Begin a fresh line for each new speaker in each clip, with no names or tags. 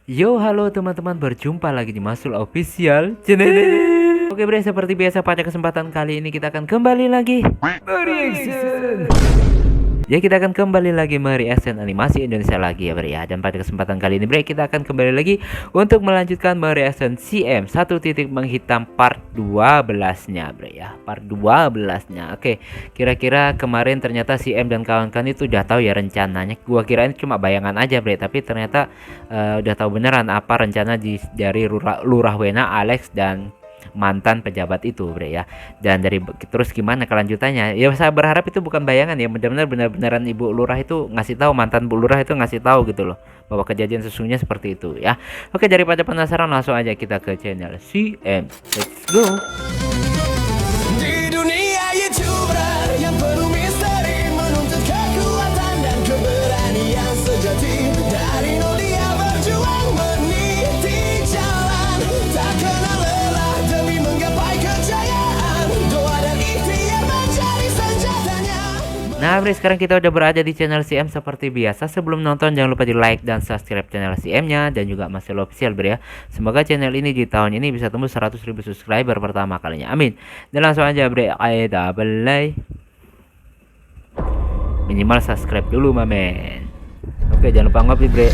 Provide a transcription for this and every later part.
Yo, halo teman-teman, berjumpa lagi di Masul Official Channel. Oke bre, seperti biasa pada kesempatan kali ini kita akan kembali lagi mereaction. Ya, kita akan kembali lagi mereaction animasi Indonesia lagi ya bre ya. Dan pada kesempatan kali ini bre, kita akan kembali lagi untuk melanjutkan mereaction CM satu titik menghitam part 12-nya bre ya. Part 12-nya. Oke, kira-kira kemarin ternyata CM dan kawan-kawan itu udah tahu ya rencananya. Gua kirain cuma bayangan aja bre, tapi ternyata udah tahu beneran apa rencana dari Lurah Wena, Alex dan mantan pejabat itu bre ya. Dan dari terus gimana kelanjutannya ya, saya berharap itu bukan bayangan ya, benar-benaran Ibu Lurah itu ngasih tahu, mantan Bu Lurah itu ngasih tahu gitu loh, bahwa kejadian sesungguhnya seperti itu ya. Oke, daripada penasaran langsung aja kita ke channel CM. Let's go.
Di dunia YouTuber yang penuh misteri, menuntut kekuatan dan keberanian sejati. Dari nol dia berjuang meniti jalan, tak kenal lelah demi menggapai kejayaan. Doa dan ikhtiar menjadi senjatanya.
Nah bre, sekarang kita udah berada di channel CM seperti biasa. Sebelum nonton jangan lupa di like dan subscribe channel CM-nya dan juga Masul Official bre ya. Semoga channel ini di tahun ini bisa tembus 100.000 subscriber pertama kalinya, amin. Dan langsung aja bre, ayo play. Minimal subscribe dulu mamen. Oke, jangan lupa ngopi bre.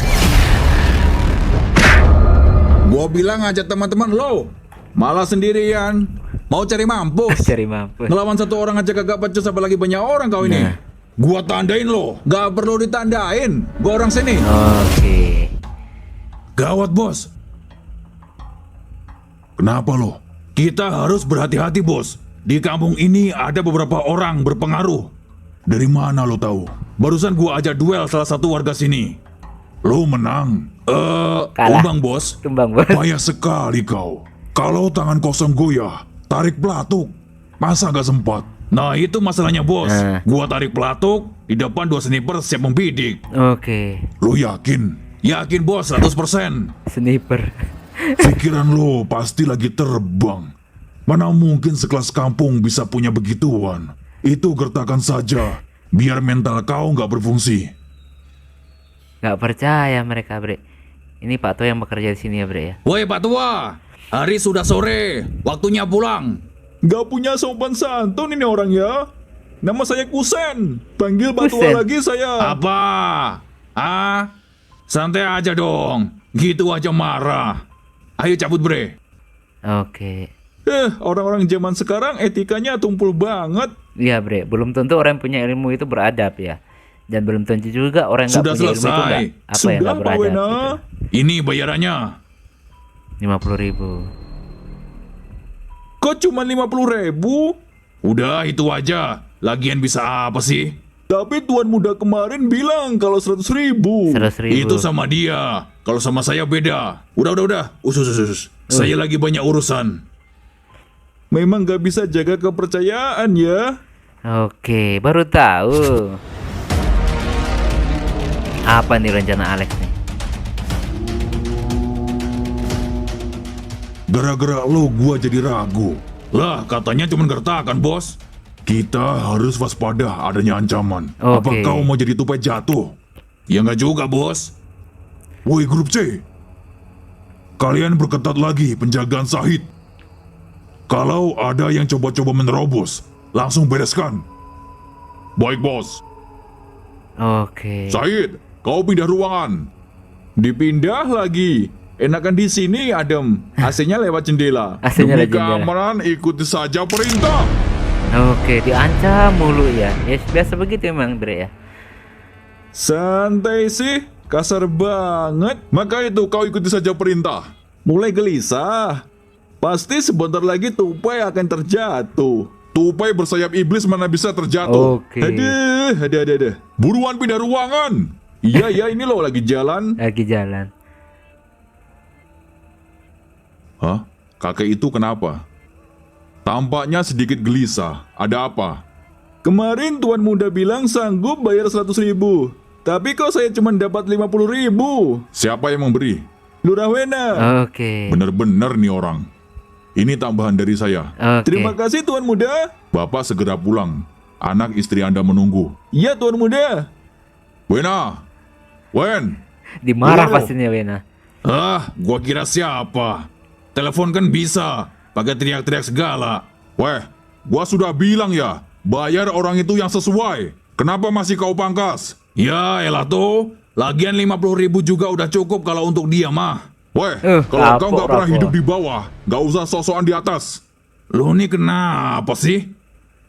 Gua bilang aja teman-teman lo, malah sendirian. Mau cari mampus.
Cari mampus.
Ngelawan satu orang aja kagak pecus, apalagi banyak orang kau ini.
Nah.
Gua tandain lo, gak perlu ditandain. Gua orang sini.
Oke.
Gawat bos. Kenapa lo? Kita harus berhati-hati bos. Di kampung ini ada beberapa orang berpengaruh. Dari mana lo tahu? Barusan gua ajak duel salah satu warga sini. Lo menang.
Kalah.
Tumbang bos.
Tumbang bos.
Payah sekali kau. Kalau tangan kosong goyah, tarik pelatuk. Masa gak sempat? Nah itu masalahnya bos. Gua tarik pelatuk, di depan 2 sniper siap membidik.
Oke.
Lo yakin? Yakin bos 100%.
Sniper.
Pikiran lo pasti lagi terbang. Mana mungkin sekelas kampung bisa punya begituan. Itu gertakan saja, biar mental kau gak berfungsi.
Gak percaya mereka bre. Ini Pak Tua yang bekerja di sini ya bre ya.
Woi Pak Tua, hari sudah sore, waktunya pulang. Gak punya sopan santun ini orang ya. Nama saya Kusen, panggil Pak Tua
Kusen.
lagi saya. Apa? Ah? Santai aja dong, gitu aja marah. Ayo cabut bre.
Oke.
Orang-orang zaman sekarang etikanya tumpul banget.
Iya bre, belum tentu orang yang punya ilmu itu beradab ya. Dan belum tentu juga orang yang
Sudah
nggak punya ilmu itu
selesai.
nggak apa ya,
Sudah
nggak
Pak
beradab
Wena.
gitu.
Ini bayarannya.
50.000.
Kok cuma 50.000? Udah itu aja. Lagian bisa apa sih? Tapi tuan muda kemarin bilang kalau 100.000.
100.000.
Itu sama dia. Kalau sama saya beda. Udah. Usus. Saya lagi banyak urusan. Memang gak bisa jaga kepercayaan ya.
Oke, baru tahu. Apa nih rencana Alex nih?
Gara-gara lo gua jadi ragu. Lah katanya cuma gertakan bos. Kita harus waspada adanya ancaman. Apa
Oke.
kau mau jadi tupai jatuh? Ya nggak juga bos. Woi grup C, kalian perketat lagi penjagaan Sahid. Kalau ada yang coba-coba menerobos, langsung bereskan. Baik bos.
Oke.
Sahid, kau pindah ruangan. Dipindah lagi. Enakan di sini adem. AC-nya lewat jendela.
AC-nya
Demi
lewat jendela.
keamanan ikuti saja perintah.
Oke, diancam mulu ya. Ya biasa begitu emang bre ya.
Santai sih, kasar banget. Maka itu kau ikuti saja perintah. Mulai gelisah. Pasti sebentar lagi tupai akan terjatuh. Tupai bersayap iblis mana bisa terjatuh.
Oke.
Aduh. Buruan pindah ruangan. Iya, ini loh lagi jalan.
Lagi jalan.
Hah? Kakek itu kenapa? Tampaknya sedikit gelisah. Ada apa? Kemarin tuan muda bilang sanggup bayar 100.000. Tapi kok saya cuma dapat 50.000. Siapa yang memberi? Lurah Wena.
Oke.
Bener-bener nih orang. Ini tambahan dari saya.
Oke.
Terima kasih tuan muda. Bapak segera pulang. Anak istri Anda menunggu. Iya tuan muda. Wena. Wen.
Dimarah
Lurah.
pastinya Wena.
Gua kira siapa? Telepon kan bisa, pakai teriak-teriak segala. Weh, gua sudah bilang ya, bayar orang itu yang sesuai. Kenapa masih kau pangkas? Ya elah tuh, lagian 50.000 juga udah cukup kalau untuk dia mah. Weh, kalau kau nggak pernah hidup di bawah, nggak usah sosokan di atas. Lu nih kenapa sih?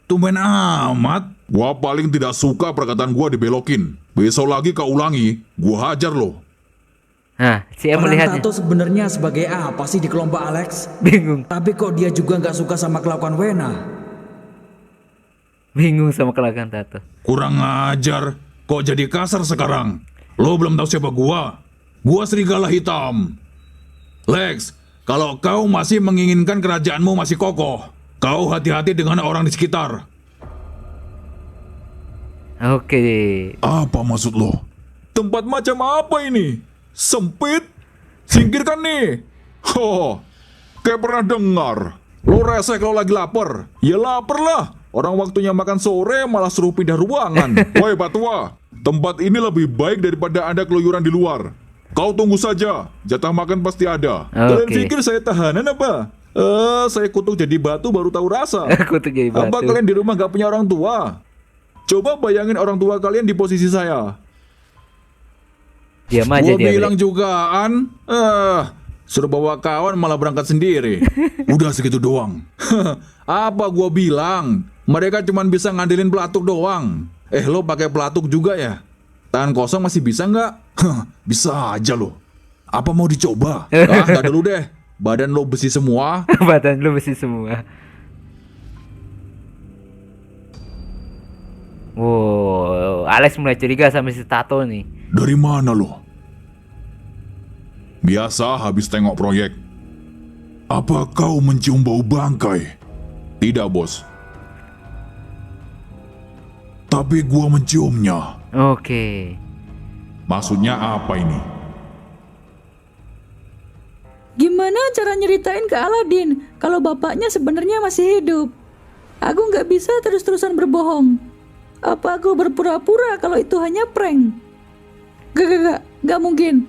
Tumben amat. Gua paling tidak suka perkataan gua dibelokin. Besok lagi kau ulangi, gua hajar lo.
Nah, si M
Peran
melihatnya.
Tato sebenarnya sebagai apa sih di kelompok Alex?
Bingung.
Tapi kok dia juga nggak suka sama kelakuan Wena?
Bingung sama kelakuan Tato.
Kurang ajar, kok jadi kasar sekarang? Lo belum tahu siapa gua? Gua serigala hitam. Lex, kalau kau masih menginginkan kerajaanmu masih kokoh, kau hati-hati dengan orang di sekitar.
Oke.
Apa maksud lo? Tempat macam apa ini? Sempit? Singkirkan nih. Kayak pernah dengar. Lo rese kalau lagi lapar. Ya lapar lah. Orang waktunya makan sore malah suruh pindah ruangan. Woi Batua, tempat ini lebih baik daripada Anda keluyuran di luar. Kau tunggu saja, jatah makan pasti ada. Kalian pikir saya tahanan apa? Saya kutuk jadi batu baru tahu rasa.
Kutuk jadi batu.
Apa kalian di rumah gak punya orang tua? Coba bayangin orang tua kalian di posisi saya.
Diam aja
Gua
dia.
bilang jugaan. Suruh bawa kawan malah berangkat sendiri. Udah segitu doang. Apa gua bilang? Mereka cuma bisa ngandelin pelatuk doang. Lo pakai pelatuk juga ya? Tangan kosong masih bisa nggak? Bisa aja lo. Apa mau dicoba? Nggak dulu deh. Badan lo besi semua.
Badan lu besi semua. Wow, Alex mulai curiga sama si Tato nih.
Dari mana lo? Biasa habis tengok proyek. Apa kau mencium bau bangkai? Tidak, bos. Tapi gua menciumnya.
Oke.
Maksudnya apa ini?
Gimana cara nyeritain ke Aladin kalau bapaknya sebenarnya masih hidup? Aku nggak bisa terus-terusan berbohong. Apa aku berpura-pura kalau itu hanya prank? Gak mungkin.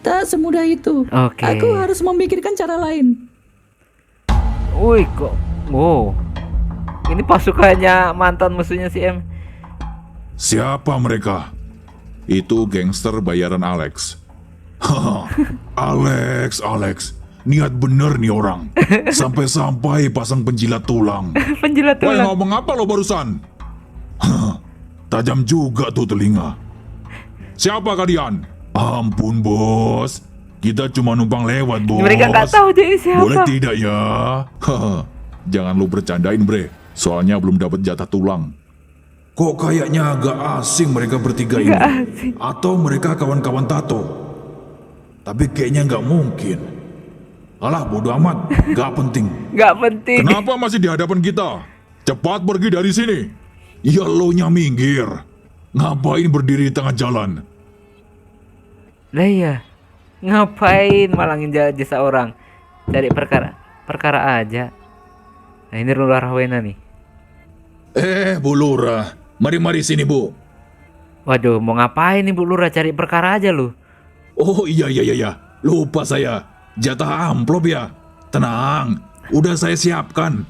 Tak semudah itu.
Oke.
Aku harus memikirkan cara lain.
Wih kok. Wow. Ini pasukannya mantan musuhnya si M.
Siapa mereka? Itu gangster bayaran Alex. Haha, Alex. Niat bener nih orang. Sampai-sampai pasang penjilat tulang.
Penjilat
Woi,
tulang.
ngomong apa lo barusan? Tajam juga tuh telinga. Siapa kalian? Ampun bos, kita cuma numpang lewat bos.
Mereka nggak tahu dia siapa.
Boleh tidak ya? Jangan lu bercandain bre, soalnya belum dapat jatah tulang. Kok kayaknya agak asing mereka bertiga ini?
asing.
Atau mereka kawan-kawan Tato? Tapi kayaknya nggak mungkin. Alah bodo amat, nggak penting.
Nggak penting.
Kenapa masih di hadapan kita? Cepat pergi dari sini. Ya lo nya minggir. Ngapain berdiri di tengah jalan?
Lah iya. Ngapain malangin jasa orang? Cari perkara aja. Nah ini Lurah Wena nih.
Bu Lurah, mari sini bu.
Waduh, mau ngapain nih Bu Lurah? Cari perkara aja lu.
Oh iya, lupa saya. Jatah amplop ya. Tenang, udah saya siapkan.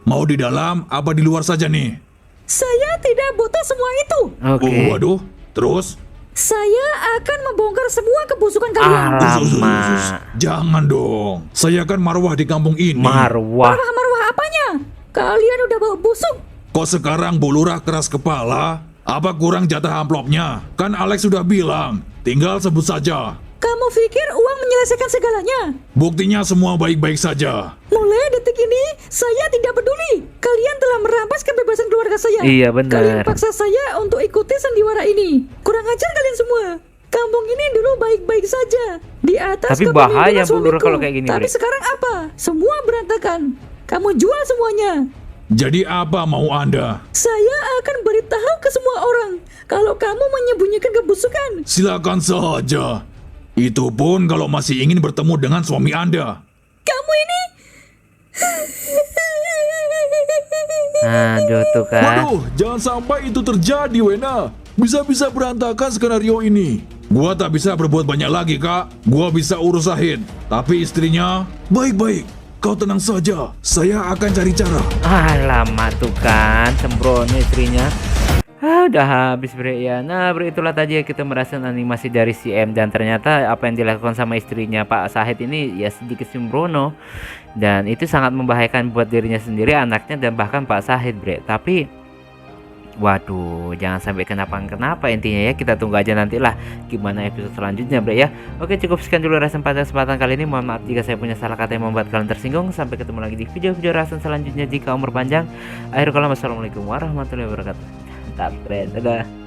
Mau di dalam apa di luar saja nih?
Saya tidak butuh semua itu.
Oke.
Oh waduh, terus?
Saya akan membongkar semua kebusukan kalian.
Alamak.
Jangan dong. Saya kan marwah di kampung ini.
Marwah.
Marwah apanya? Kalian udah bau busuk.
Kok sekarang Bu Lurah keras kepala? Apa kurang jatah amplopnya? Kan Alex sudah bilang, tinggal sebut saja.
Kamu pikir uang menyelesaikan segalanya?
Buktinya semua baik-baik saja.
Mulai detik ini, saya tidak peduli. Kalian telah merampas kebebasan keluarga saya.
Iya, benar.
Kalian paksa saya untuk ikuti sandiwara ini. Kurang ajar kalian semua. Kampung ini dulu baik-baik saja. Di atas
Tapi bahaya,
kepemimpinan
Bu Lurah,
suamiku.
kalau kayak gini,
Tapi
Bre.
sekarang apa? Semua berantakan. Kamu jual semuanya.
Jadi apa mau Anda?
Saya akan beritahu ke semua orang kalau kamu menyembunyikan kebusukan.
Silakan saja. Itu pun kalau masih ingin bertemu dengan suami Anda.
Kamu ini...
Aduh tuh kan.
Waduh, jangan sampai itu terjadi, Wena. Bisa-bisa berantakan skenario ini. Gua tak bisa berbuat banyak lagi, Kak. Gua bisa urus Zahid. Tapi istrinya... Baik-baik, kau tenang saja. Saya akan cari cara.
Alamak tuh kan, sembrono istrinya. Udah habis bre ya. Nah bre, itulah tadi ya kita merasakan animasi dari si M. Dan ternyata apa yang dilakukan sama istrinya Pak Zahid ini ya sedikit sembrono. Dan itu sangat membahayakan buat dirinya sendiri, anaknya, dan bahkan Pak Zahid bre. Tapi waduh, jangan sampai kenapa-kenapa. Intinya ya kita tunggu aja nantilah gimana episode selanjutnya bre ya. Oke, cukup sekian dulu rasan pada kesempatan kali ini. Mohon maaf jika saya punya salah kata yang membuat kalian tersinggung. Sampai ketemu lagi di video-video rasan selanjutnya jika umur panjang. Akhir kalam, wassalamualaikum warahmatullahi wabarakatuh. Mantap bre, dadah.